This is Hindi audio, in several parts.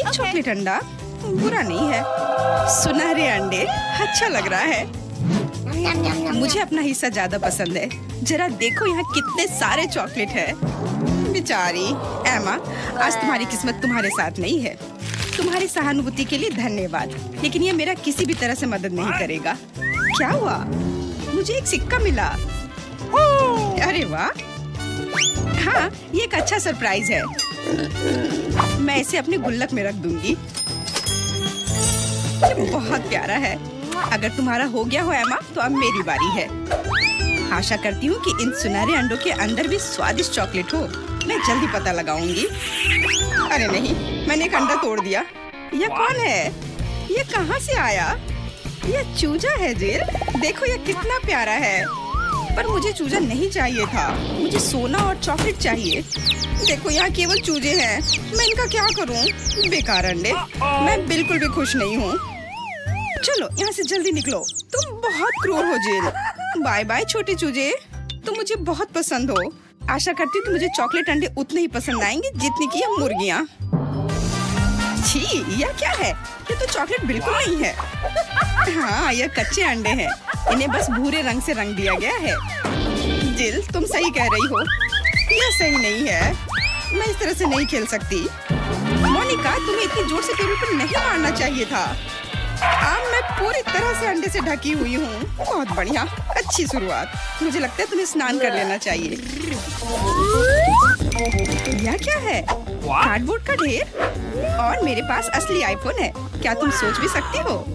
चॉकलेट अंडा बुरा नहीं है। सुनहरे अंडे अच्छा लग रहा है। मुझे अपना हिस्सा ज्यादा पसंद है। जरा देखो यहाँ कितने सारे चॉकलेट है। बेचारी एमा, आज तुम्हारी किस्मत तुम्हारे साथ नहीं है। तुम्हारी सहानुभूति के लिए धन्यवाद, लेकिन ये मेरा किसी भी तरह से मदद नहीं करेगा। क्या हुआ? मुझे एक सिक्का मिला। अरे वाह, हाँ ये एक अच्छा सरप्राइज है। मैं इसे अपने गुल्लक में रख दूंगी। ये बहुत प्यारा है। अगर तुम्हारा हो गया हो एमा, तो अब मेरी बारी है। आशा करती हूँ कि इन सुनहरे अंडों के अंदर भी स्वादिष्ट चॉकलेट हो। मैं जल्दी पता लगाऊंगी। अरे नहीं, मैंने एक अंडा तोड़ दिया। यह कौन है? ये कहाँ से आया? यह चूजा है जिल। देखो यह कितना प्यारा है। पर मुझे चूजा नहीं चाहिए था। मुझे सोना और चॉकलेट चाहिए। देखो यहाँ केवल चूजे हैं। मैं इनका क्या करूँ? बेकार अंडे। मैं बिल्कुल भी खुश नहीं हूँ। चलो यहाँ से जल्दी निकलो। तुम बहुत क्रूर हो जिल। बाय बाय छोटे चूजे। तुम मुझे बहुत पसंद हो। आशा करती हूँ कि मुझे चॉकलेट अंडे उतने ही पसंद आएंगे जितनी की ये मुर्गियाँ। छी, यह क्या है? ये तो चॉकलेट बिल्कुल नहीं है। हाँ, यह कच्चे अंडे हैं। इन्हें बस भूरे रंग से रंग दिया गया है। जिल, तुम सही कह रही हो। यह सही नहीं है। मैं इस तरह से नहीं खेल सकती। मोनिका, तुम्हें इतनी जोर से टेबल पर नहीं मारना चाहिए था। अब मैं पूरी तरह से अंडे से ढकी हुई हूँ। बहुत बढ़िया, अच्छी शुरुआत। मुझे लगता है तुम्हें स्नान कर लेना चाहिए। यह क्या है? कार्डबोर्ड का ढेर। और मेरे पास असली आईफोन है। क्या तुम सोच भी सकती हो?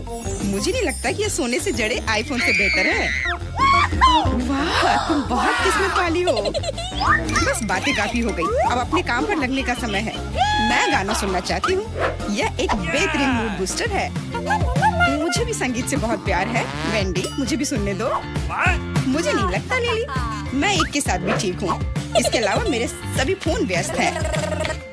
मुझे नहीं लगता कि यह सोने से जड़े आईफोन से बेहतर है। वाह, तुम बहुत किस्मत वाली हो। बस बातें काफी हो गई। अब अपने काम पर लगने का समय है। मैं गाना सुनना चाहती हूँ। यह एक बेहतरीन मूड बूस्टर है। मुझे भी संगीत से बहुत प्यार है। वेंडी, मुझे भी सुनने दो। मुझे नहीं लगता लिली, मैं एक के साथ भी ठीक हूँ। इसके अलावा मेरे सभी फोन व्यस्त हैं।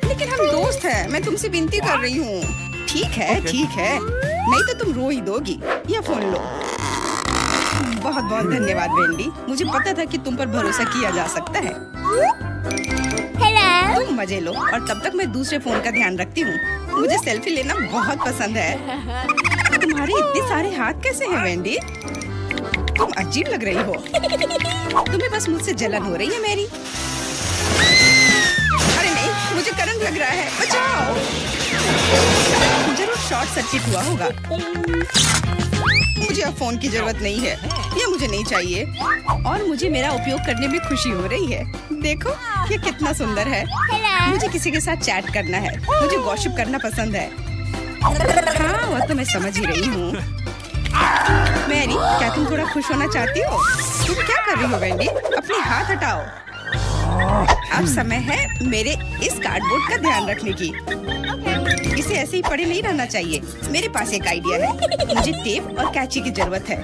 लेकिन हम दोस्त हैं। मैं तुमसे विनती कर रही हूँ। ठीक है, ठीक है। नहीं तो तुम रो ही दोगी। यह फोन लो। बहुत बहुत धन्यवाद वेंडी। मुझे पता था कि तुम पर भरोसा किया जा सकता है। हेलो। तुम मजे लो और तब तक मैं दूसरे फोन का ध्यान रखती हूँ। मुझे सेल्फी लेना बहुत पसंद है। तुम्हारे इतने सारे हाथ कैसे हैं वेंडी? तुम अजीब लग रही हो। तुम्हें बस मुझसे जलन हो रही है मेरी। अरे नहीं, मुझे करंट लग रहा है। बचाओ। जरूर शॉर्ट सर्किट हुआ होगा। मुझे अब फोन की जरूरत नहीं है। यह मुझे नहीं चाहिए। और मुझे मेरा उपयोग करने में खुशी हो रही है। देखो ये कितना सुंदर है। मुझे किसी के साथ चैट करना है। मुझे गॉसिप करना पसंद है। हाँ, वह तो मैं समझ ही रही हूँ। मैरी, क्या तुम थोड़ा खुश होना चाहती हो? तुम क्या कर रही हो वेंडी? अपने हाथ हटाओ। अब समय है मेरे इस कार्डबोर्ड का ध्यान रखने की। इसे ऐसे ही पड़े नहीं रहना चाहिए। मेरे पास एक आइडिया है। मुझे टेप और कैंची की जरूरत है।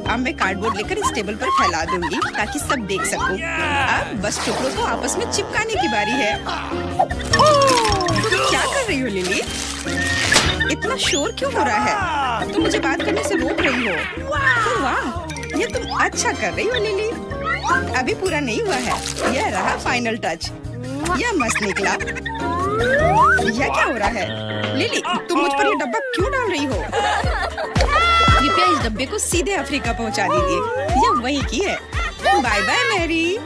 अब मैं कार्डबोर्ड लेकर इस टेबल पर फैला दूंगी ताकि सब देख सकूं। अब बस टुकड़ों को आपस में चिपकाने की बारी है। तुम क्या कर रही हो लिली? इतना शोर क्यों हो रहा है? तुम मुझे बात करने से रोक रही हो। वाह, ये तुम अच्छा कर रही हो लिली। अभी पूरा नहीं हुआ है। यह रहा फाइनल टच। यह मस्त निकला। यह क्या हो रहा है? लिली, तुम मुझ पर ये डब्बा क्यों डाल रही हो? कृपया इस डब्बे को सीधे अफ्रीका पहुंचा दीजिए। यह वही की है। Bye bye Mary.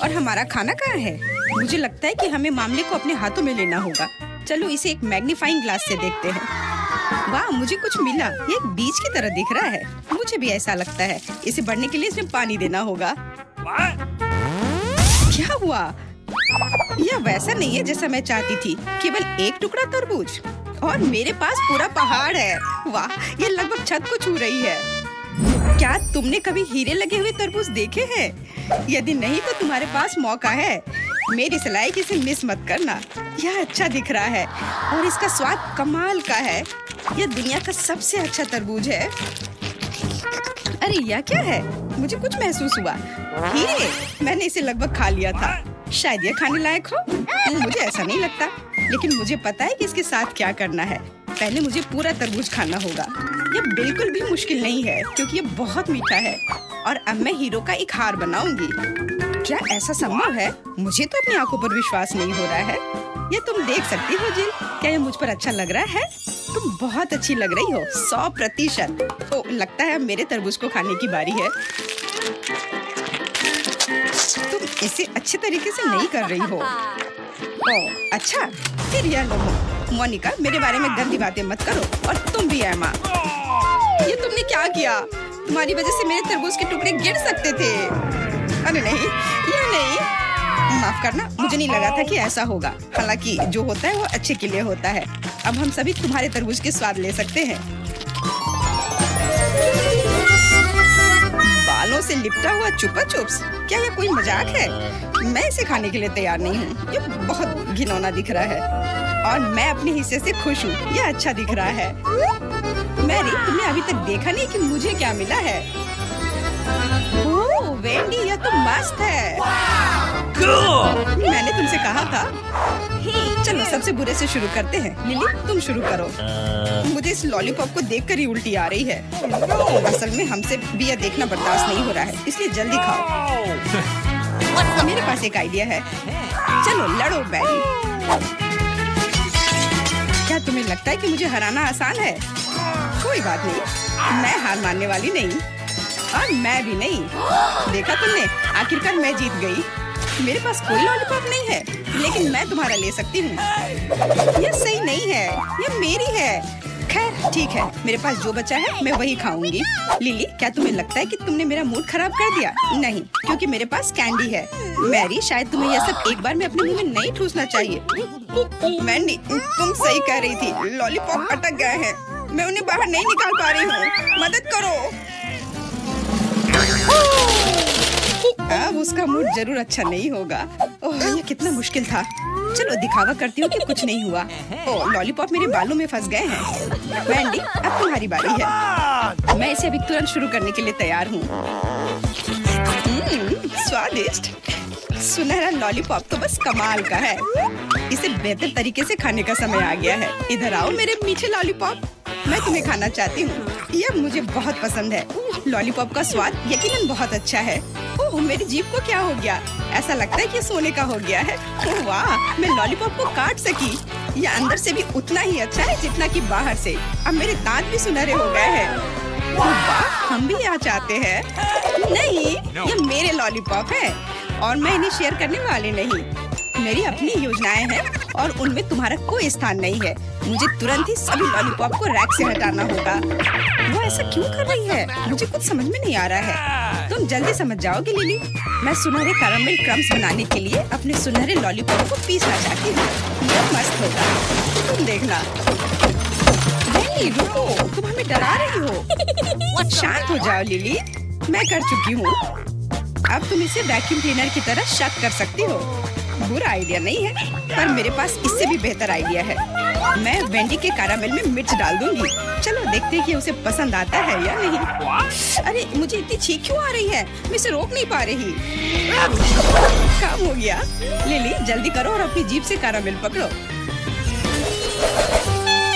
और हमारा खाना कहाँ है? मुझे लगता है कि हमें मामले को अपने हाथों में लेना होगा। चलो इसे एक मैग्नीफाइंग ग्लास से देखते हैं। वाह, मुझे कुछ मिला। ये एक बीज की तरह दिख रहा है। मुझे भी ऐसा लगता है। इसे बढ़ने के लिए इसमें पानी देना होगा। क्या हुआ? यह वैसा नहीं है जैसा मैं चाहती थी। केवल एक टुकड़ा तरबूज और मेरे पास पूरा पहाड़ है। वाह, ये लगभग छत को छू रही है। क्या तुमने कभी हीरे लगे हुए तरबूज देखे हैं? यदि नहीं तो तुम्हारे पास मौका है। मेरी सलाह है कि इसे मिस मत करना। यह अच्छा दिख रहा है और इसका स्वाद कमाल का है। यह दुनिया का सबसे अच्छा तरबूज है। अरे यह क्या है? मुझे कुछ महसूस हुआ। हीरे, मैंने इसे लगभग खा लिया था। शायद यह खाने लायक हो। मुझे ऐसा नहीं लगता, लेकिन मुझे पता है कि इसके साथ क्या करना है। पहले मुझे पूरा तरबूज खाना होगा। यह बिल्कुल भी मुश्किल नहीं है क्योंकि यह बहुत मीठा है। और अब मैं हीरो का एक हार बनाऊंगी। क्या ऐसा संभव है? मुझे तो अपनी आंखों पर विश्वास नहीं हो रहा है। ये तुम देख सकती हो जिल, क्या ये मुझ पर अच्छा लग रहा है? तुम बहुत अच्छी लग रही हो, 100%। तो लगता है मेरे तरबूज को खाने की बारी है। तुम इसे अच्छे तरीके से नहीं कर रही हो। ओह अच्छा, फिर यह लो। मोनिका, मेरे बारे में गंदी बातें मत करो, और तुम भी एमा। ये तुमने क्या किया? तुम्हारी वजह से मेरे तरबूज के टुकड़े गिर सकते थे। अरे नहीं, ये नहीं। माफ करना, मुझे नहीं लगा था कि ऐसा होगा। हालांकि जो होता है वो अच्छे के लिए होता है। अब हम सभी तुम्हारे तरबूज के स्वाद ले सकते हैं। बालों से लिपटा हुआ चुपा चुप्स, क्या ये कोई मजाक है? मैं इसे खाने के लिए तैयार नहीं हूँ। ये बहुत घिनौना दिख रहा है और मैं अपने हिस्से से खुश हूँ। ये अच्छा दिख रहा है। मैरी, तुमने अभी तक देखा नहीं कि मुझे क्या मिला है? ओह वेंडी, यह तो मस्त है। मैंने तुमसे कहा था। चलो सबसे बुरे से शुरू करते हैं। लिली, तुम शुरू करो। मुझे इस लॉलीपॉप को देखकर ही उल्टी आ रही है। असल में हमसे भी यह देखना बर्दाश्त नहीं हो रहा है, इसलिए जल्दी खाओ। मेरे पास एक आइडिया है। चलो लड़ो बैरी। क्या तुम्हें लगता है कि मुझे हराना आसान है? कोई बात नहीं, मैं हार मानने वाली नहीं, और मैं भी नहीं। देखा तुमने, आखिरकार मैं जीत गई। मेरे पास कोई लॉलीपॉप नहीं है, लेकिन मैं तुम्हारा ले सकती हूँ। यह सही नहीं है, यह मेरी है। खैर ठीक है, मेरे पास जो बचा है मैं वही खाऊंगी। लिली, क्या तुम्हें लगता है कि तुमने मेरा मूड खराब कर दिया? नहीं, क्योंकि मेरे पास कैंडी है। मैरी, शायद तुम्हें यह सब एक बार में अपने मुंह में नहीं ठूसना चाहिए। मैंडी, तुम सही कह रही थी। लॉलीपॉप अटक गए हैं, मैं उन्हें बाहर नहीं निकाल पा रही हूँ। मदद करो। अब उसका मूड जरूर अच्छा नहीं होगा। ओह, ये कितना मुश्किल था। चलो दिखावा करती हूँ कि कुछ नहीं हुआ। ओह, लॉलीपॉप मेरे बालों में फंस गए हैं। वेंडी, अब तुम्हारी बारी है। मैं इसे अभी तुरंत शुरू करने के लिए तैयार हूँ। स्वादिष्ट सुनहरा लॉलीपॉप तो बस कमाल का है। इसे बेहतर तरीके से खाने का समय आ गया है। इधर आओ मेरे मीठे लॉलीपॉप, मैं तुम्हें खाना चाहती हूँ। यह मुझे बहुत पसंद है। लॉलीपॉप का स्वाद यकीनन बहुत अच्छा है। ओह, मेरी जीभ को क्या हो गया? ऐसा लगता है कि सोने का हो गया है। ओह वाह, मैं लॉलीपॉप को काट सकी। यह अंदर से भी उतना ही अच्छा है जितना कि बाहर से। अब मेरे दांत भी सुनहरे हो गए हैं। वाह, हम भी यहाँ चाहते हैं। नहीं, ये मेरे लॉलीपॉप है और मैं इन्हें शेयर करने वाली नहीं। मेरी अपनी योजनाएं हैं और उनमें तुम्हारा कोई स्थान नहीं है। मुझे तुरंत ही सभी लॉलीपॉप को रैक से हटाना होगा। वो ऐसा क्यों कर रही है? मुझे कुछ समझ में नहीं आ रहा है। तुम जल्दी समझ जाओगे लिली। मैं सुनहरे कैरामेल क्रम्स बनाने के लिए अपने सुनहरे लॉलीपॉप को पीसना चाहती हूँ। यह मस्त होगा, तुम देखना। नहीं रुको, तुम हमें डरा रही हो। शांत हो जाओ लिली, मैं कर चुकी हूँ। अब तुम इसे वैक्यूम क्लीनर की तरह शक कर सकती हो। बुरा आइडिया नहीं है, पर मेरे पास इससे भी बेहतर आइडिया है। मैं वेंडी के कैरामेल में मिर्च डाल दूंगी। चलो देखते हैं कि उसे पसंद आता है या नहीं। अरे मुझे इतनी छींक क्यों आ रही है? मैं इसे रोक नहीं पा रही। काम हो गया। लिली, जल्दी करो और अपनी जीभ से कैरामेल पकड़ो।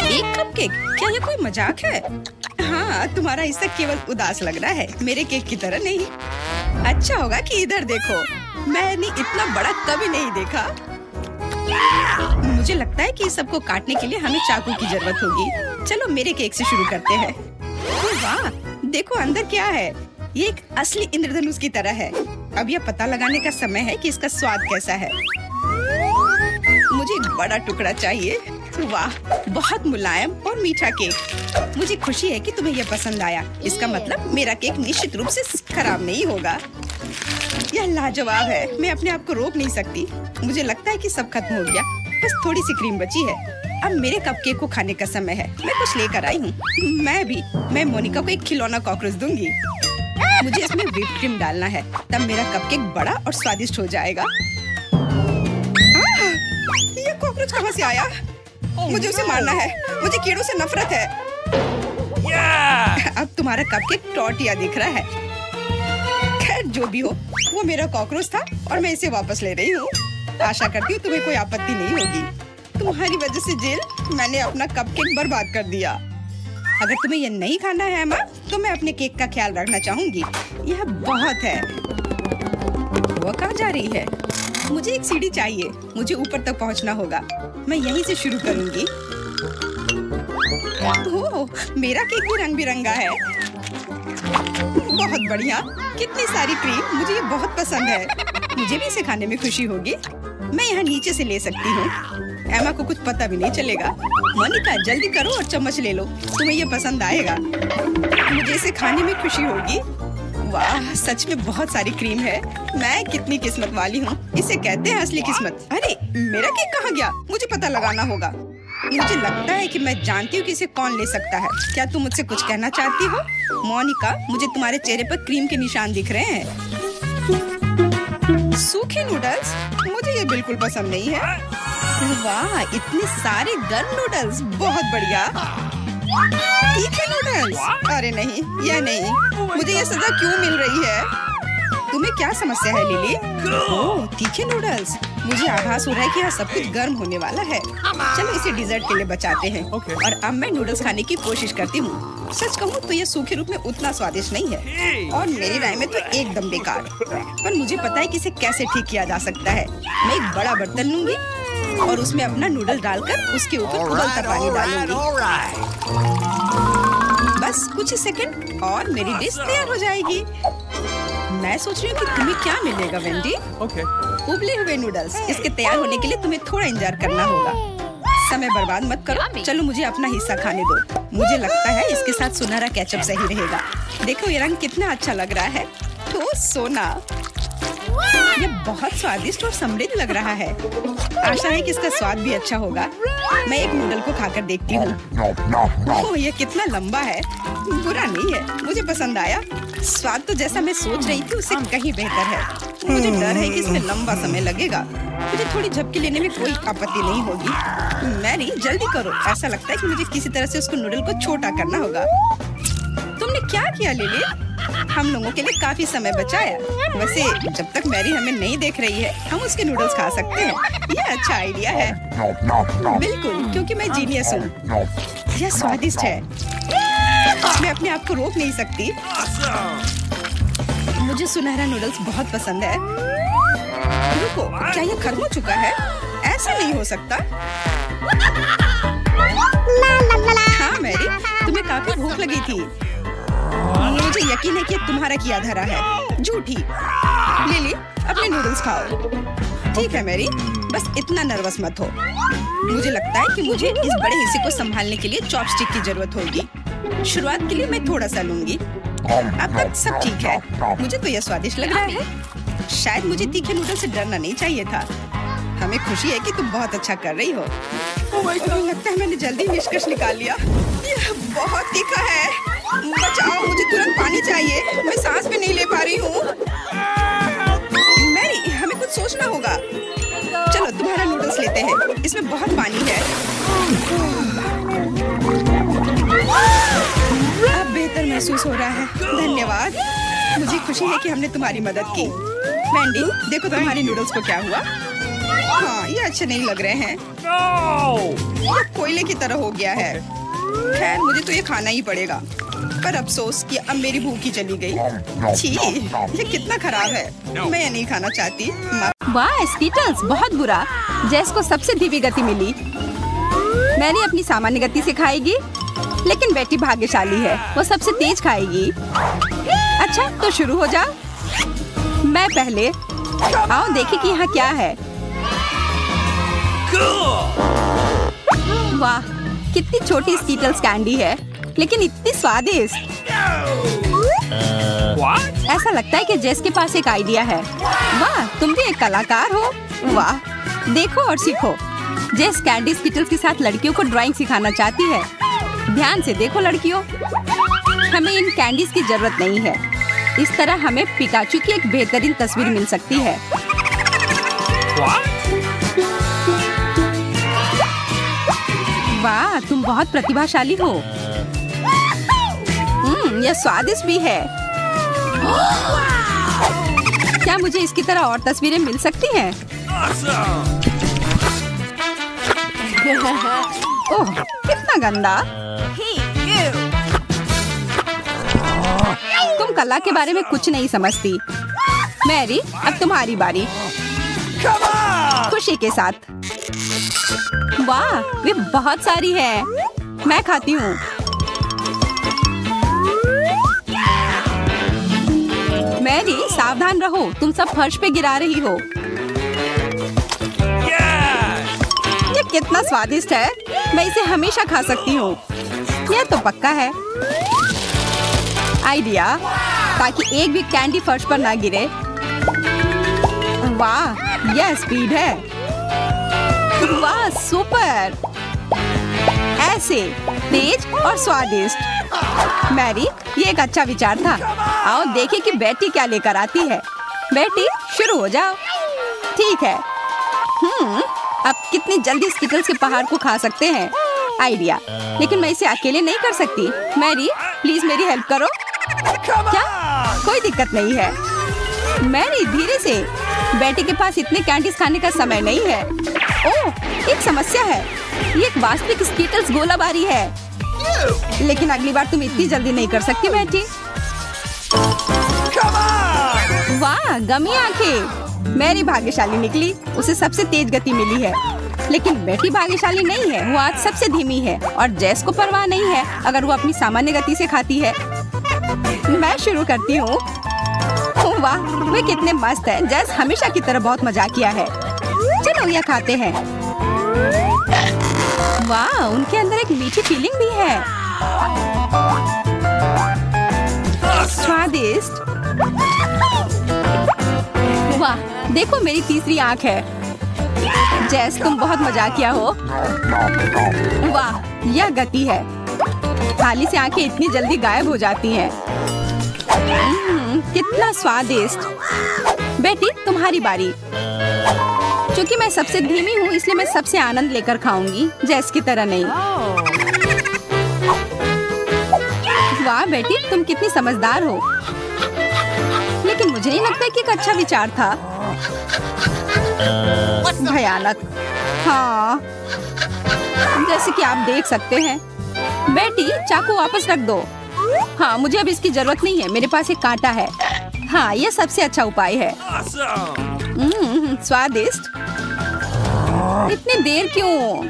एक कपकेक, क्या ये कोई मजाक है? हाँ, तुम्हारा हिस्सा केवल उदास लग रहा है, मेरे केक की तरह नहीं। अच्छा होगा कि इधर देखो, मैंने इतना बड़ा कभी नहीं देखा। मुझे लगता है कि इस सबको काटने के लिए हमें चाकू की जरूरत होगी। चलो मेरे केक से शुरू करते हैं। वाह, देखो अंदर क्या है। ये एक असली इंद्रधनुष की तरह है। अब यह पता लगाने का समय है कि इसका स्वाद कैसा है। मुझे एक बड़ा टुकड़ा चाहिए। वाह, बहुत मुलायम और मीठा केक। मुझे खुशी है कि तुम्हें यह पसंद आया। इसका मतलब मेरा केक निश्चित रूप से खराब नहीं होगा। यह लाजवाब है, मैं अपने आप को रोक नहीं सकती। मुझे लगता है कि सब खत्म हो गया, बस थोड़ी सी क्रीम बची है। अब मेरे कपकेक को खाने का समय है। मैं कुछ लेकर आई हूँ। मैं मोनिका को एक खिलौना कॉकरोच दूंगी। मुझे इसमें व्हिप क्रीम डालना है, तब मेरा कपकेक बड़ा और स्वादिष्ट हो जाएगा। ये कॉकरोच कहाँ से आया? मुझे उसे मारना है, मुझे कीड़ों से नफरत है। अब तुम्हारा कपकेक टॉर्टिया दिख रहा है। खैर जो भी हो, वो मेरा कॉकरोच था और मैं इसे वापस ले रही हूँ। आशा करती हूँ तुम्हें कोई आपत्ति नहीं होगी। तुम्हारी वजह से जेल, मैंने अपना कपकेक बर्बाद कर दिया। अगर तुम्हें यह नहीं खाना है माँ, तो मैं अपने केक का ख्याल रखना चाहूंगी। यह बहुत है। वो कहाँ कहाँ जा रही है? मुझे एक सीढ़ी चाहिए, मुझे ऊपर तक पहुँचना होगा। मैं यहीं से शुरू करूँगी। ओह, मेरा केक भी रंग बिरंगा है। बहुत बढ़िया, कितनी सारी क्रीम, मुझे ये बहुत पसंद है। मुझे भी इसे खाने में खुशी होगी। मैं यहाँ नीचे से ले सकती हूँ। एमा को कुछ पता भी नहीं चलेगा। मोनिका जल्दी करो और चम्मच ले लो, तुम्हें ये पसंद आएगा। मुझे इसे खाने में खुशी होगी। वाह, सच में बहुत सारी क्रीम है। मैं कितनी किस्मत वाली हूँ। इसे कहते हैं असली किस्मत। अरे मेरा केक कहाँ गया? मुझे पता लगाना होगा। मुझे लगता है कि मैं जानती हूँ कि इसे कौन ले सकता है। क्या तुम मुझसे कुछ कहना चाहती हो? मोनिका, मुझे तुम्हारे चेहरे पर क्रीम के निशान दिख रहे हैं। सूखे नूडल्स? मुझे ये बिल्कुल पसंद नहीं है। वाह, इतने सारे गर्म नूडल्स, बहुत बढ़िया। तीखे नूडल्स? अरे नहीं, यह नहीं। मुझे ये सजा क्यों मिल रही है? तुम्हें क्या समस्या है लिली? ओह, तीखे नूडल्स। मुझे आभास हो रहा है कि यहाँ सब कुछ गर्म होने वाला है। चलो इसे डिजर्ट के लिए बचाते हैं। और अब मैं नूडल्स खाने की कोशिश करती हूँ। सच कहूँ तो ये सूखे रूप में उतना स्वादिष्ट नहीं है और मेरी राय में तो एकदम बेकार। पर मुझे पता है कि इसे कैसे ठीक किया जा सकता है। मैं एक बड़ा बर्तन लूंगी और उसमें अपना नूडल डालकर उसके ऊपर उबलता पानी डालूंगी। बस कुछ सेकंड और मेरी डिश तैयार हो जाएगी। मैं सोच रही हूँ कि तुम्हें क्या मिलेगा वेंडी? उबले हुए नूडल्स। इसके तैयार होने के लिए तुम्हें थोड़ा इंतजार करना होगा। समय बर्बाद मत करो, चलो मुझे अपना हिस्सा खाने दो। मुझे लगता है इसके साथ सुनहरा केचप सही रहेगा। देखो ये रंग कितना अच्छा लग रहा है। तो सोना, ये बहुत स्वादिष्ट और समृद्ध लग रहा है। आशा है कि इसका स्वाद भी अच्छा होगा। मैं एक नूडल को खाकर देखती हूँ। ओह, ये कितना लंबा है। बुरा नहीं है, मुझे पसंद आया। स्वाद तो जैसा मैं सोच रही थी उससे कहीं बेहतर है। मुझे डर है कि इसमें लंबा समय लगेगा। मुझे थोड़ी झपकी लेने में कोई आपत्ति नहीं होगी। मैरी जल्दी करो, ऐसा लगता है कि मुझे किसी तरह से उसको नूडल को छोटा करना होगा। तुमने क्या किया लिली? हम लोगों के लिए काफी समय बचाया। वैसे जब तक मैरी हमें नहीं देख रही है हम उसके नूडल्स खा सकते हैं। ये अच्छा आइडिया है। बिल्कुल, क्योंकि मैं जीनियस हूँ। यह स्वादिष्ट है, मैं अपने आप को रोक नहीं सकती। मुझे सुनहरा नूडल्स बहुत पसंद है। रुको, क्या ये खत्म हो चुका है? ऐसा नहीं हो सकता। हाँ मैरी, तुम्हें काफी भूख लगी थी। मुझे यकीन है कि तुम्हारा किया धरा है। झूठी। लिली, अपने नूडल्स खाओ। ठीक है मैरी, बस इतना नर्वस मत हो। मुझे लगता है कि मुझे इस बड़े हिस्से को संभालने के लिए चॉपस्टिक की जरूरत होगी। शुरुआत के लिए मैं थोड़ा सा लूंगी। अब तक सब ठीक है। मुझे तो यह स्वादिष्ट लग रहा है। शायद मुझे तीखे नूडल से डरना नहीं चाहिए था। हमें खुशी है कि तुम बहुत अच्छा कर रही हो। मुझे लगता है मैंने जल्दी निष्कर्ष निकाल लिया। यह बहुत तीखा है। बचाओ, मुझे तुरंत पानी चाहिए। मैं सांस भी नहीं ले पा रही हूँ। मैरी, हमें कुछ सोचना होगा। चलो तुम्हारा नूडल्स लेते हैं, इसमें बहुत पानी है। अब बेहतर महसूस हो रहा है। धन्यवाद, मुझे खुशी है कि हमने तुम्हारी मदद की। वेंडी, देखो तुम्हारे नूडल्स को क्या हुआ। हाँ, ये अच्छे नहीं लग रहे हैं। ये कोयले की तरह हो गया है। खैर, मुझे तो ये खाना ही पड़ेगा। पर अफसोस कि अब मेरी भूख ही चली गई। छी, ये कितना खराब है। मैं ये नहीं खाना चाहती। वाह स्कीटल्स, बहुत बुरा। जेस को सबसे धीमी गति मिली। मैंने अपनी सामान्य गति से खाएगी, लेकिन बेटी भाग्यशाली है, वो सबसे तेज खाएगी। अच्छा तो शुरू हो जा। मैं पहले। आओ देखें कि यहाँ क्या है। वाह, कितनी छोटी स्कीटल्स कैंडी है, लेकिन इतनी स्वादिष्ट। ऐसा लगता है कि जेस के पास एक आइडिया है। वाह, तुम भी एक कलाकार हो। वाह, देखो और सीखो। जेस कैंडी स्कीटल्स के साथ लड़कियों को ड्राइंग सिखाना चाहती है। ध्यान से देखो लड़कियों, हमें इन कैंडीज की जरूरत नहीं है। इस तरह हमें पिकाचू की एक बेहतरीन तस्वीर मिल सकती है। वाह, तुम बहुत प्रतिभाशाली हो। यह स्वादिष्ट भी है। क्या मुझे इसकी तरह और तस्वीरें मिल सकती हैं? ओह, कितना गंदा। तुम कला के बारे में कुछ नहीं समझती। मैरी, अब तुम्हारी बारी। खुशी के साथ। वाह, वे बहुत सारी है। मैं खाती हूँ। मैरी, सावधान रहो, तुम सब फर्श पे गिरा रही हो। ये कितना स्वादिष्ट है। मैं इसे हमेशा खा सकती हूँ। यह तो पक्का है। आइडिया, ताकि एक भी कैंडी फर्श पर ना गिरे। वाह, यह स्पीड है। वाह, सुपर। ऐसे तेज और स्वादिष्ट। मैरी, ये एक अच्छा विचार था। आओ देखें कि बेटी क्या लेकर आती है। बेटी, शुरू हो जाओ। ठीक है। अब कितनी जल्दी स्किटल्स के पहाड़ को खा सकते हैं। आइडिया, लेकिन मैं इसे अकेले नहीं कर सकती। मैरी, प्लीज मेरी हेल्प करो। क्या? कोई दिक्कत नहीं है। मैरी, धीरे से। बेटी के पास इतने कैंडीज खाने का समय नहीं है। ओह, एक समस्या है। ये एक वास्तविक स्किटल्स गोलाबारी है। लेकिन अगली बार तुम इतनी जल्दी नहीं कर सकती बेटी। वाह, गमी आंखें। मैरी भाग्यशाली निकली। उसे सबसे तेज गति मिली है। लेकिन बेटी भाग्यशाली नहीं है। वो आज सबसे धीमी है और जेस को परवाह नहीं है अगर वो अपनी सामान्य गति से खाती है। मैं शुरू करती हूँ। वाह, वे कितने मस्त हैं। जेस हमेशा की तरह बहुत मजाकिया है। चलो यह खाते हैं। वाह, उनके अंदर एक मीठी फीलिंग भी है। स्वादिष्ट। वाह, देखो मेरी तीसरी आंख है। जेस, तुम बहुत मजाकिया हो। वाह, यह गति है। थाली से आंखें इतनी जल्दी गायब हो जाती हैं। कितना स्वादिष्ट। बेटी, तुम्हारी बारी। क्योंकि मैं सबसे धीमी हूँ इसलिए मैं सबसे आनंद लेकर खाऊंगी, जेस की तरह नहीं। वाह बेटी, तुम कितनी समझदार हो। लेकिन मुझे नहीं लगता कि एक अच्छा विचार था। भयानक। हाँ, जैसे कि आप देख सकते हैं। बेटी, चाकू वापस रख दो। हाँ, मुझे अब इसकी जरूरत नहीं है। मेरे पास एक कांटा है। हाँ, यह सबसे अच्छा उपाय है। स्वादिष्ट। इतनी देर क्यों?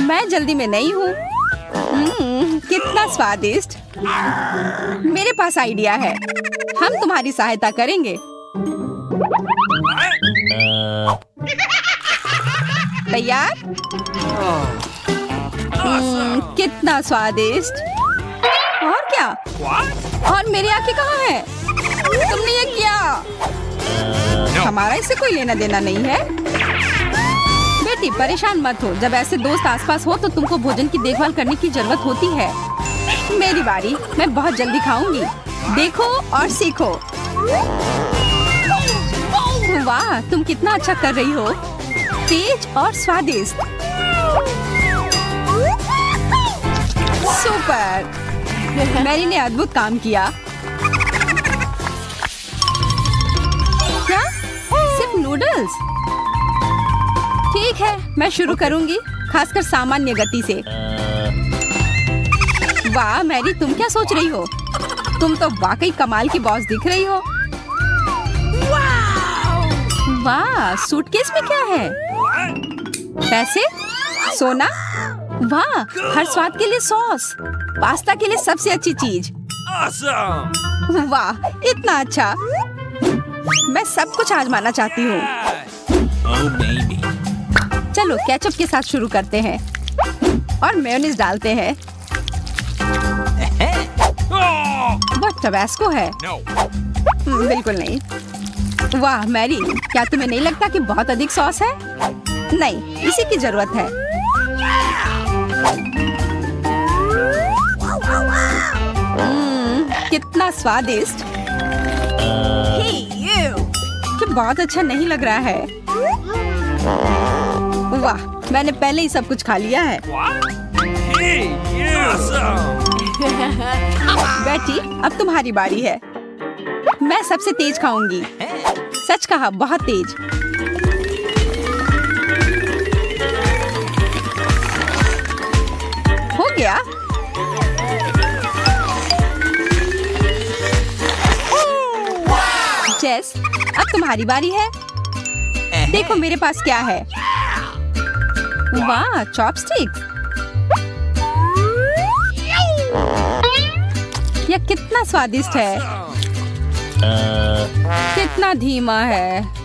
मैं जल्दी में नहीं हूँ। कितना स्वादिष्ट। मेरे पास आइडिया है। हम तुम्हारी सहायता करेंगे। तैयार? कितना स्वादिष्ट। और क्या? और मेरी आंखें कहाँ हैं? तुमने ये किया। हमारा इससे कोई लेना देना नहीं है। बेटी, परेशान मत हो। जब ऐसे दोस्त आसपास हो तो तुमको भोजन की देखभाल करने की जरूरत होती है। मेरी बारी। मैं बहुत जल्दी खाऊंगी। देखो और सीखो। वाह, तुम कितना अच्छा कर रही हो। तेज और स्वादिष्ट। सुपर। मैरी ने अद्भुत काम किया। क्या? सिर्फ नूडल्स? ठीक है, मैं शुरू करूंगी, खासकर सामान्य गति से। वाह मैरी, तुम क्या सोच रही हो? तुम तो वाकई कमाल की बॉस दिख रही हो। वाह, सूटकेस में क्या है? पैसे? सोना? वाह, हर स्वाद के लिए सॉस। पास्ता के लिए सबसे अच्छी चीज। वाह, इतना अच्छा। मैं सब कुछ आजमाना चाहती हूँ। चलो केचप के साथ शुरू करते हैं और मेयोनीज डालते हैं। वह टबैस्को है? बिल्कुल नहीं। वाह मैरी, क्या तुम्हें नहीं लगता कि बहुत अधिक सॉस है? नहीं, इसी की जरूरत है। कितना स्वादिष्ट। कि बहुत अच्छा नहीं लग रहा है। वाह, मैंने पहले ही सब कुछ खा लिया है। बेटी, अब तुम्हारी बारी है। मैं सबसे तेज खाऊंगी। सच कहा, बहुत तेज। हो गया। अब तुम्हारी बारी है। देखो मेरे पास क्या है। वाह, चॉपस्टिक्स। यह कितना स्वादिष्ट है। कितना धीमा है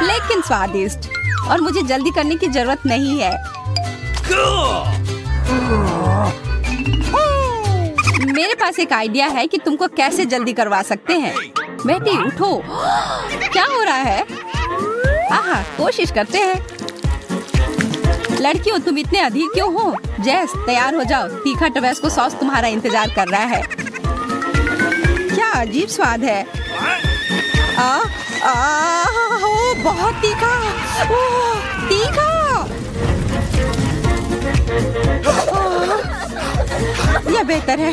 लेकिन स्वादिष्ट, और मुझे जल्दी करने की जरूरत नहीं है। मेरे पास एक आइडिया है कि तुमको कैसे जल्दी करवा सकते हैं। बेटी उठो, क्या हो रहा है? आहा, कोशिश करते हैं। लड़कियों, तुम इतने अधीर क्यों हो? जेस, तैयार हो जाओ, तीखा टबैस्को सॉस तुम्हारा इंतजार कर रहा है। क्या अजीब स्वाद है। ओ, बहुत तीखा। तीखा। यह बेहतर है।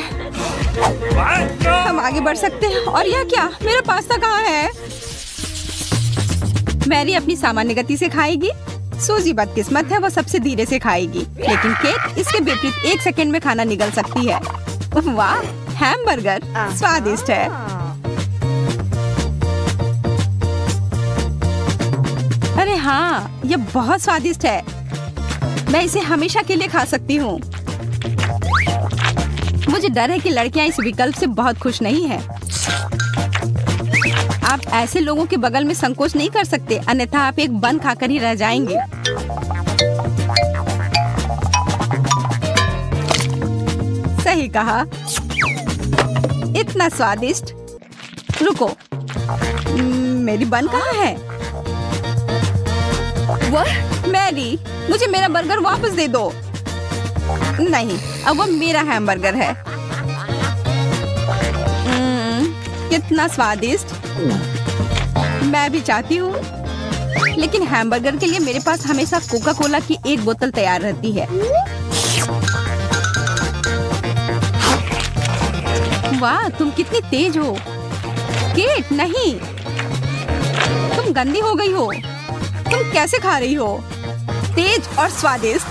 हम आगे बढ़ सकते हैं। और यह क्या? मेरा पास्ता कहाँ है? मैरी अपनी सामान्य गति से खाएगी। सूजी बदकिस्मत है, वो सबसे धीरे से खाएगी। लेकिन केट इसके विपरीत 1 सेकंड में खाना निगल सकती है। वाह, हैमबर्गर स्वादिष्ट है। अरे हाँ, यह बहुत स्वादिष्ट है। मैं इसे हमेशा के लिए खा सकती हूँ। मुझे डर है कि लड़कियां इस विकल्प से बहुत खुश नहीं है। आप ऐसे लोगों के बगल में संकोच नहीं कर सकते, अन्यथा आप एक बन खाकर ही रह जाएंगे। सही कहा, इतना स्वादिष्ट। रुको, मेरी बन कहाँ है? वह मैरी, मुझे मेरा बर्गर वापस दे दो। नहीं, अब वो मेरा हैमबर्गर है। कितना स्वादिष्ट। मैं भी चाहती हूँ, लेकिन हैमबर्गर के लिए मेरे पास हमेशा कोका कोला की एक बोतल तैयार रहती है। वाह, तुम कितनी तेज हो। केट, नहीं, तुम गंदी हो गई हो। तुम कैसे खा रही हो? तेज और स्वादिष्ट।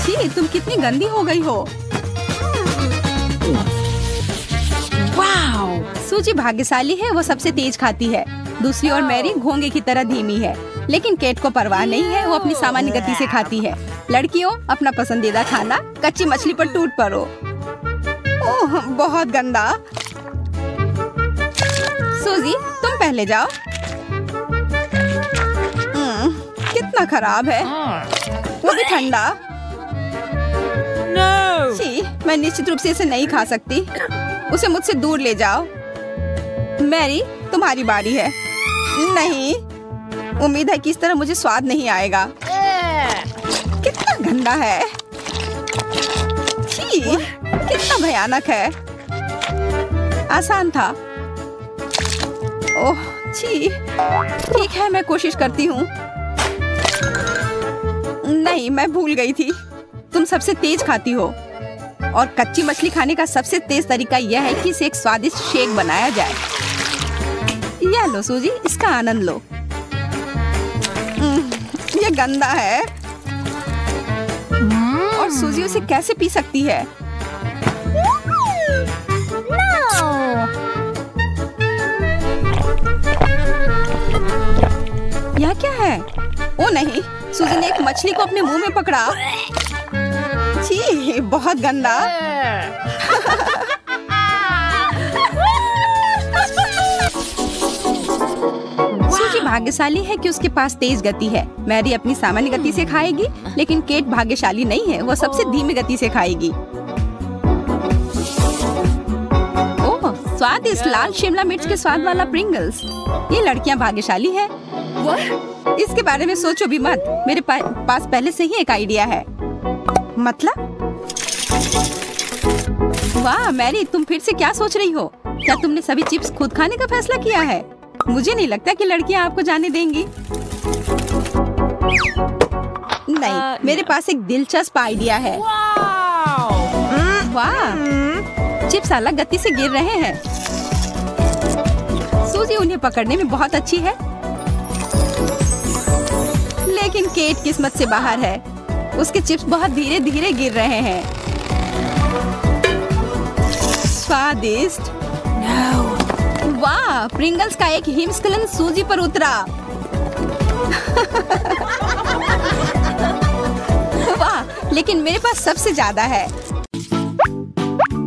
जी, तुम कितनी गंदी हो गई हो। वाओ, सूजी भाग्यशाली है, वो सबसे तेज खाती है। दूसरी ओर मैरी घोंगे की तरह धीमी है, लेकिन केट को परवाह नहीं है, वो अपनी सामान्य गति से खाती है। लड़कियों, अपना पसंदीदा खाना कच्ची मछली पर टूट पड़ो। ओह, बहुत गंदा। सूजी, तुम पहले जाओ। कितना खराब है, वो भी ठंडा। जी, मैं निश्चित रूप से इसे नहीं खा सकती। उसे मुझसे दूर ले जाओ। मैरी, तुम्हारी बारी है। नहीं, उम्मीद है कि इस तरह मुझे स्वाद नहीं आएगा। कितना गंदा है। छी, कितना भयानक है। आसान था। ओह, छी। ठीक है, मैं कोशिश करती हूँ। नहीं, मैं भूल गई थी। तुम सबसे तेज खाती हो, और कच्ची मछली खाने का सबसे तेज तरीका यह है कि इसे एक स्वादिष्ट शेक बनाया जाए। यह लो सूजी, इसका आनंद लो। यह गंदा है, और सूजी उसे कैसे पी सकती है? यह क्या है? ओ नहीं, सूजी ने एक मछली को अपने मुंह में पकड़ा। छी, बहुत गंदा। सूजी भाग्यशाली है कि उसके पास तेज गति है। मैरी अपनी सामान्य गति से खाएगी, लेकिन केट भाग्यशाली नहीं है, वो सबसे धीमी गति से खाएगी। ओह, स्वादिष्ट लाल शिमला मिर्च के स्वाद वाला प्रिंगल्स। ये लड़कियां भाग्यशाली है। इसके बारे में सोचो भी मत, मेरे पास पहले से ही एक आइडिया है। मतलब? वाह मैरी, तुम फिर से क्या सोच रही हो? क्या तुमने सभी चिप्स खुद खाने का फैसला किया है? मुझे नहीं लगता कि लड़कियां आपको जाने देंगी। नहीं, मेरे पास एक दिलचस्प आइडिया है। वाह, चिप्स अलग गति से गिर रहे हैं। सूजी उन्हें पकड़ने में बहुत अच्छी है, लेकिन केट किस्मत से बाहर है। उसके चिप्स बहुत धीरे धीरे गिर रहे हैं। स्वादिष्ट। No. वाह, प्रिंगल्स का एक हिमस्खलन सूजी पर उतरा। वाह, लेकिन मेरे पास सबसे ज्यादा है।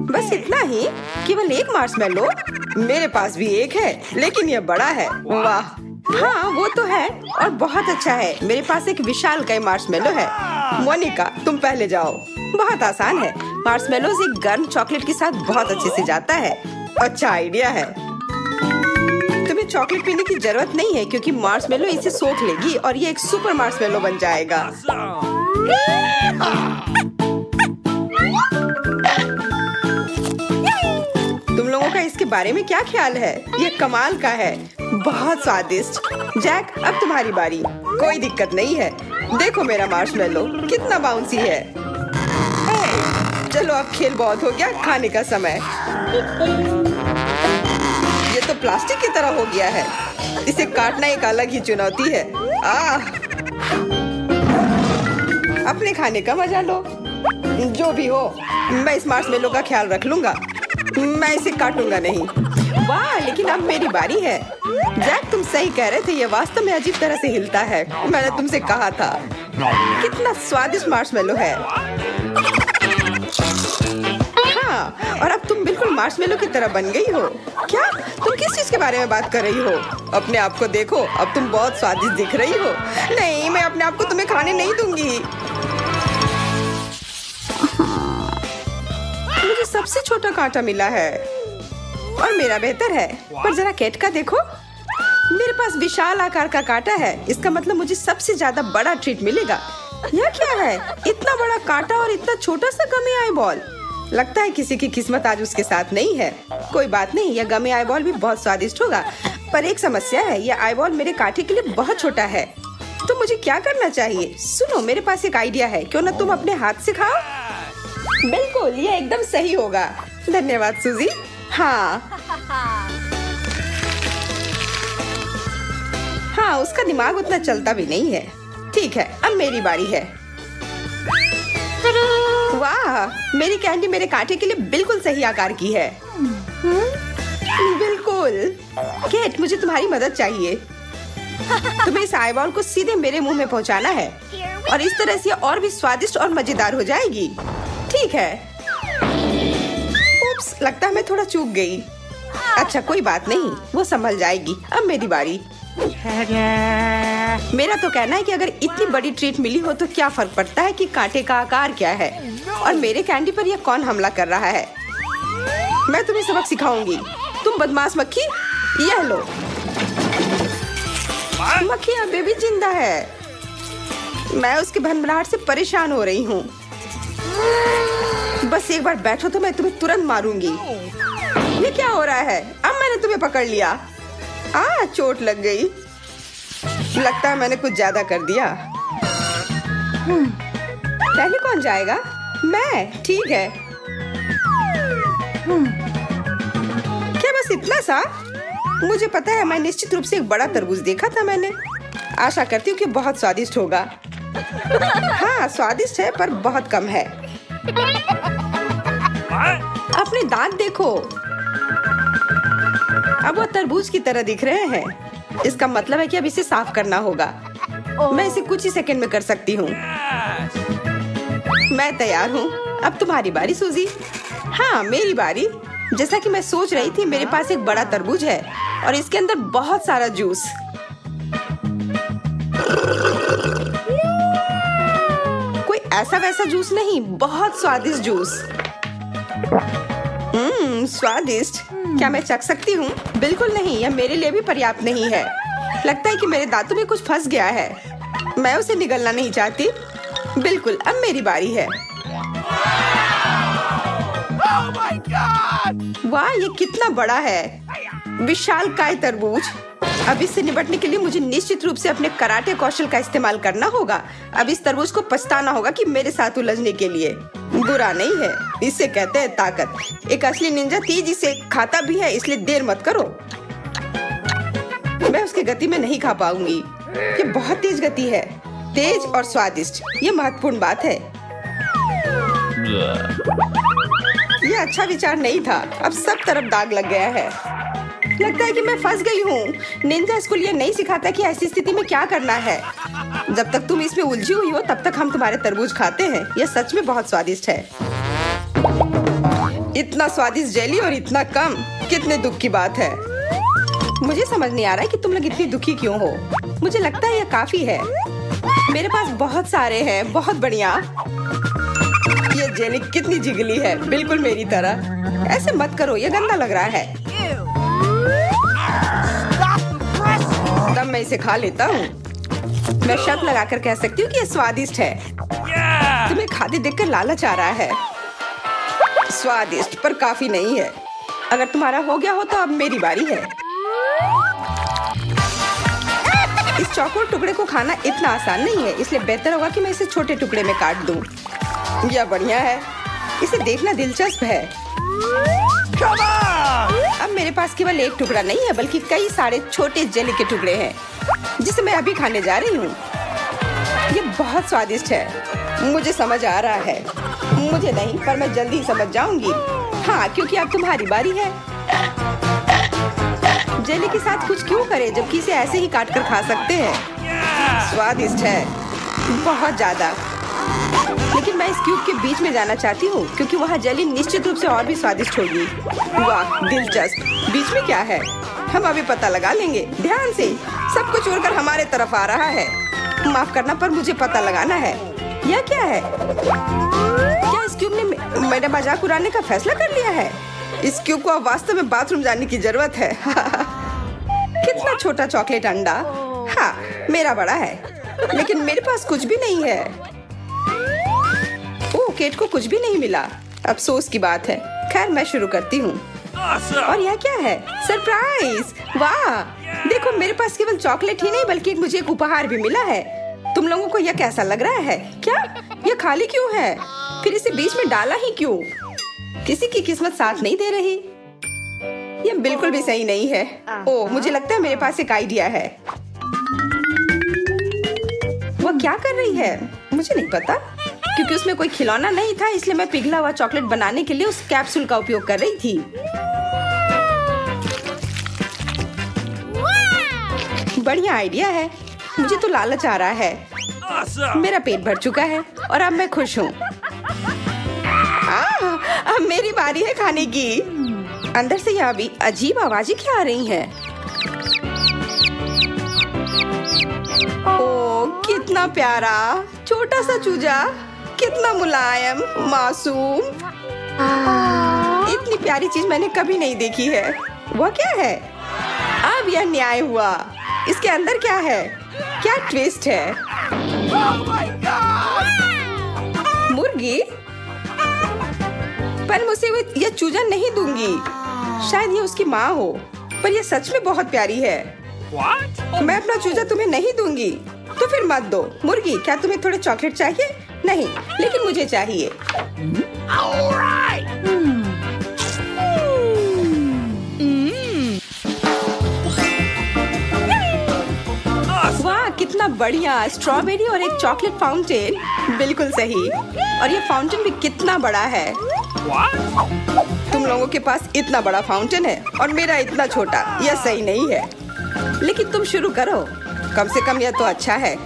बस इतना ही? केवल एक मार्शमेलो? मेरे पास भी एक है, लेकिन ये बड़ा है। वाह, हाँ वो तो है और बहुत अच्छा है। मेरे पास एक विशालकाय मार्शमेलो है। मोनिका, तुम पहले जाओ। बहुत आसान है। मार्शमेलोज एक गर्म चॉकलेट के साथ बहुत अच्छे से जाता है। अच्छा आइडिया है। तुम्हें चॉकलेट पीने की जरूरत नहीं है क्योंकि मार्शमेलो इसे सोख लेगी और ये एक सुपर मार्शमेलो बन जाएगा। तुम लोगों का इसके बारे में क्या ख्याल है? ये कमाल का है, बहुत स्वादिष्ट। जैक, अब तुम्हारी बारी। कोई दिक्कत नहीं है। देखो मेरा मार्शमेलो कितना बाउंसी है। चलो अब खेल बहुत हो गया, खाने का समय। ये तो प्लास्टिक की तरह हो गया है। इसे काटना एक अलग ही चुनौती है। अपने खाने का मजा लो। जो भी हो, मैं इस मार्शमेलो का ख्याल रख लूंगा। मैं इसे काटूंगा नहीं। वाह, लेकिन अब मेरी बारी है। जैक, तुम सही कह रहे थे, ये वास्तव में अजीब तरह से हिलता है। मैंने तुमसे कहा था। कितना स्वादिष्ट मार्शमेलो है। हाँ, और अब तुम बिल्कुल मार्शमेलो की तरह बन गई हो। क्या? तुम किस चीज के बारे में बात कर रही हो? अपने आप को देखो, अब तुम बहुत स्वादिष्ट दिख रही हो। नहीं, मैं अपने आप को तुम्हें खाने नहीं दूंगी। मुझे सबसे छोटा कांटा मिला है और मेरा बेहतर है। पर जरा केट का देखो, मेरे पास विशाल आकार का कांटा है। इसका मतलब मुझे सबसे ज्यादा बड़ा ट्रीट मिलेगा। यह क्या है? इतना बड़ा कांटा और इतना छोटा सा गमी आई बॉल। लगता है किसी की किस्मत आज उसके साथ नहीं है। कोई बात नहीं, यह गमी आई बॉल भी बहुत स्वादिष्ट होगा। पर एक समस्या है, यह आई बॉल मेरे कांटे के लिए बहुत छोटा है। तो मुझे क्या करना चाहिए? सुनो, मेरे पास एक आइडिया है। क्यों ना तुम अपने हाथ से खाओ? बिल्कुल, ये एकदम सही होगा। धन्यवाद सूजी। हाँ, उसका दिमाग उतना चलता भी नहीं है। ठीक है, अब मेरी बारी है। वाह, मेरी कैंडी मेरे कांटे के लिए बिल्कुल सही आकार की है। बिल्कुल। केट, मुझे तुम्हारी मदद चाहिए। तुम्हें इस आई बॉल को सीधे मेरे मुंह में पहुंचाना है और इस तरह से और भी स्वादिष्ट और मजेदार हो जाएगी। ठीक है। उप्स, लगता है मैं थोड़ा चूक गई। अच्छा, कोई बात नहीं, वो संभल जाएगी। अब मेरी बारी। मेरा तो कहना है कि अगर इतनी बड़ी ट्रीट मिली हो तो क्या फर्क पड़ता है कि कांटे का आकार क्या है। और मेरे कैंडी पर यह कौन हमला कर रहा है? मैं तुम्हें सबक सिखाऊंगी। तुम बदमाश मक्खी, यह लो। मक्खी अभी भी जिंदा है। मैं उसके भनभनाहट से परेशान हो रही हूँ। बस एक बार बैठो तो मैं तुम्हें तुरंत मारूंगी। ये क्या हो रहा है? अब मैंने तुम्हें पकड़ लिया। चोट लग गई। लगता है मैंने कुछ ज्यादा कर दिया। पहले कौन जाएगा? मैं। ठीक है। क्या बस इतना सा? मुझे पता है, मैं निश्चित रूप से एक बड़ा तरबूज देखा था मैंने। आशा करती हूँ कि बहुत स्वादिष्ट होगा। हाँ, स्वादिष्ट है पर बहुत कम है। अपने दांत देखो, अब वो तरबूज की तरह दिख रहे हैं। इसका मतलब है कि अब इसे साफ करना होगा। मैं इसे कुछ ही सेकंड में कर सकती हूँ। मैं तैयार हूँ। अब तुम्हारी बारी सूजी। हाँ, मेरी बारी। जैसा कि मैं सोच रही थी, मेरे पास एक बड़ा तरबूज है और इसके अंदर बहुत सारा जूस। कोई ऐसा वैसा जूस नहीं, बहुत स्वादिष्ट जूस। स्वादिष्ट। क्या मैं चख सकती हूँ? बिल्कुल नहीं, यह मेरे लिए भी पर्याप्त नहीं है। लगता है कि मेरे दांतों में कुछ फंस गया है। मैं उसे निगलना नहीं चाहती। बिल्कुल, अब मेरी बारी है। Oh my God! वाह, ये कितना बड़ा है। विशालकाय तरबूज। अब इससे निपटने के लिए मुझे निश्चित रूप से अपने कराटे कौशल का इस्तेमाल करना होगा। अब इस तरबूज को पछताना होगा कि मेरे साथ उलझने के लिए। बुरा नहीं है, इसे कहते हैं ताकत। एक असली निंजा तेज इसे खाता भी है, इसलिए देर मत करो। मैं उसकी गति में नहीं खा पाऊंगी। ये बहुत तेज गति है। तेज और स्वादिष्ट, ये महत्वपूर्ण बात है। ये अच्छा विचार नहीं था। अब सब तरफ दाग लग गया है। लगता है कि मैं फंस गई हूँ। निंजा स्कूल ये नहीं सिखाता कि ऐसी स्थिति में क्या करना है। जब तक तुम इसमें उलझी हुई हो तब तक हम तुम्हारे तरबूज खाते हैं। यह सच में बहुत स्वादिष्ट है। इतना स्वादिष्ट जेली और इतना कम, कितने दुख की बात है। मुझे समझ नहीं आ रहा है कि तुम लोग इतनी दुखी क्यों हो। मुझे लगता है यह काफी है। मेरे पास बहुत सारे हैं, बहुत बढ़िया। ये जेली कितनी जिगली है, बिल्कुल मेरी तरह। ऐसे मत करो, ये गंदा लग रहा है। तब मैं इसे खा लेता हूँ। मैं शर्त लगाकर कह सकती हूँ कि ये स्वादिष्ट है। तुम्हें खाते देखकर लालच आ रहा है। स्वादिष्ट पर काफी नहीं है। अगर तुम्हारा हो गया हो तो अब मेरी बारी है। इस चौकोर टुकड़े को खाना इतना आसान नहीं है, इसलिए बेहतर होगा कि मैं इसे छोटे टुकड़े में काट दूं। यह बढ़िया है। इसे देखना दिलचस्प है। अब मेरे पास केवल एक टुकड़ा नहीं है बल्कि कई सारे छोटे जेली के टुकड़े हैं जिसे मैं अभी खाने जा रही हूँ। ये बहुत स्वादिष्ट है। मुझे समझ आ रहा है। मुझे नहीं, पर मैं जल्दी ही समझ जाऊंगी। हाँ, क्योंकि अब तुम्हारी बारी है। जेली के साथ कुछ क्यों करें जबकि इसे ऐसे ही काट कर खा सकते हैं। स्वादिष्ट है, बहुत ज्यादा। लेकिन मैं इस क्यूब के बीच में जाना चाहती हूँ क्योंकि वहाँ जेली निश्चित रूप से और भी स्वादिष्ट होगी। वाह, दिलचस्प। बीच में क्या है? हम अभी पता लगा लेंगे। ध्यान से, सब कुछ उड़कर हमारे तरफ आ रहा है। माफ करना, पर मुझे पता लगाना है। यह क्या है? क्या इस क्यूब ने मेरा मजाक उड़ाने का फैसला कर लिया है? इस क्यूब को अब वास्तव में बाथरूम जाने की जरूरत है। कितना छोटा चॉकलेट अंडा। हाँ, मेरा बड़ा है, लेकिन मेरे पास कुछ भी नहीं है। ओह, केट को कुछ भी नहीं मिला। अफसोस की बात है। खैर, मैं शुरू करती हूँ। और यह क्या है? सरप्राइज! वाह, देखो, मेरे पास केवल चॉकलेट ही नहीं बल्कि मुझे एक उपहार भी मिला है। तुम लोगों को यह कैसा लग रहा है? क्या यह खाली क्यों है? फिर इसे बीच में डाला ही क्यों? किसी की किस्मत साथ नहीं दे रही। यह बिल्कुल भी सही नहीं है। ओह, मुझे लगता है मेरे पास एक आइडिया है। वो क्या कर रही है? मुझे नहीं पता। क्योंकि उसमें कोई खिलौना नहीं था, इसलिए मैं पिघला हुआ चॉकलेट बनाने के लिए उस कैप्सूल का उपयोग कर रही थी। बढ़िया आइडिया है। मुझे तो लालच आ रहा है। मेरा पेट भर चुका है और अब मैं खुश हूँ। अब मेरी बारी है खाने की। अंदर से यह अभी अजीब आवाजें क्या आ रही हैं? ओह, कितना प्यारा छोटा सा चूजा, कितना मुलायम, मासूम। इतनी प्यारी चीज मैंने कभी नहीं देखी है। वह क्या है? अब यह न्याय हुआ। इसके अंदर क्या है? क्या ट्विस्ट है? मुर्गी? पर मुझे यह चूजा नहीं दूंगी। शायद ये उसकी माँ हो, पर यह सच में बहुत प्यारी है। मैं अपना चूजा तुम्हें नहीं दूंगी, तो फिर मत दो। मुर्गी, क्या तुम्हें थोड़े चॉकलेट चाहिए? नहीं, लेकिन मुझे चाहिए। वाह, कितना बढ़िया। स्ट्रॉबेरी और एक चॉकलेट फाउंटेन। बिल्कुल सही। और ये फाउंटेन भी कितना बड़ा है। तुम लोगों के पास इतना बड़ा फाउंटेन है और मेरा इतना छोटा। यह सही नहीं है। लेकिन तुम शुरू करो। कम से कम यह तो अच्छा है।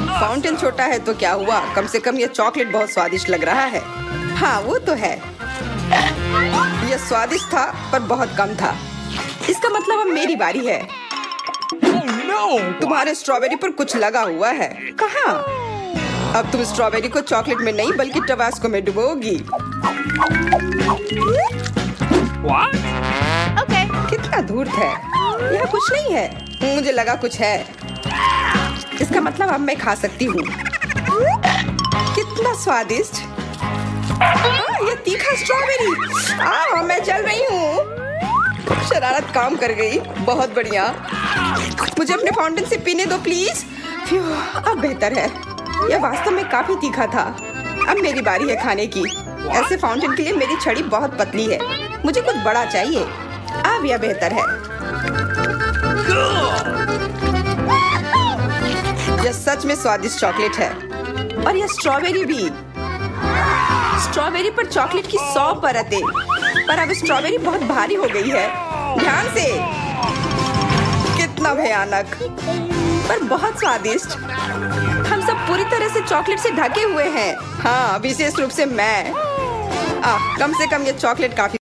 फाउंटेन छोटा है तो क्या हुआ? कम से कम यह चॉकलेट बहुत स्वादिष्ट लग रहा है। हाँ, वो तो है। यह स्वादिष्ट था पर बहुत कम था। इसका मतलब अब मेरी बारी है। तुम्हारे स्ट्रॉबेरी पर कुछ लगा हुआ है। कहाँ? अब तुम स्ट्रॉबेरी को चॉकलेट में नहीं बल्कि टबास्को में डुबोगी। कितना धूर्त है। यह कुछ नहीं है। मुझे लगा कुछ है। इसका मतलब अब मैं खा सकती हूँ। कितना स्वादिष्ट। यह तीखा स्ट्रॉबेरी। मैं जल रही हूँ। शरारत काम कर गई। बहुत बढ़िया। मुझे अपने फाउंटेन से पीने दो प्लीज। अब बेहतर है। यह वास्तव में काफी तीखा था। अब मेरी बारी है खाने की। ऐसे फाउंटेन के लिए मेरी छड़ी बहुत पतली है। मुझे कुछ बड़ा चाहिए। अब यह बेहतर है। यह सच में स्वादिष्ट चॉकलेट है। और यह स्ट्रॉबेरी भी। स्ट्रॉबेरी पर चॉकलेट की 100 परतें। पर अब स्ट्रॉबेरी बहुत भारी हो गई है। ध्यान से। कितना भयानक, पर बहुत स्वादिष्ट। हम सब पूरी तरह से चॉकलेट से ढके हुए हैं। हाँ, विशेष रूप से मैं। कम से कम ये चॉकलेट काफी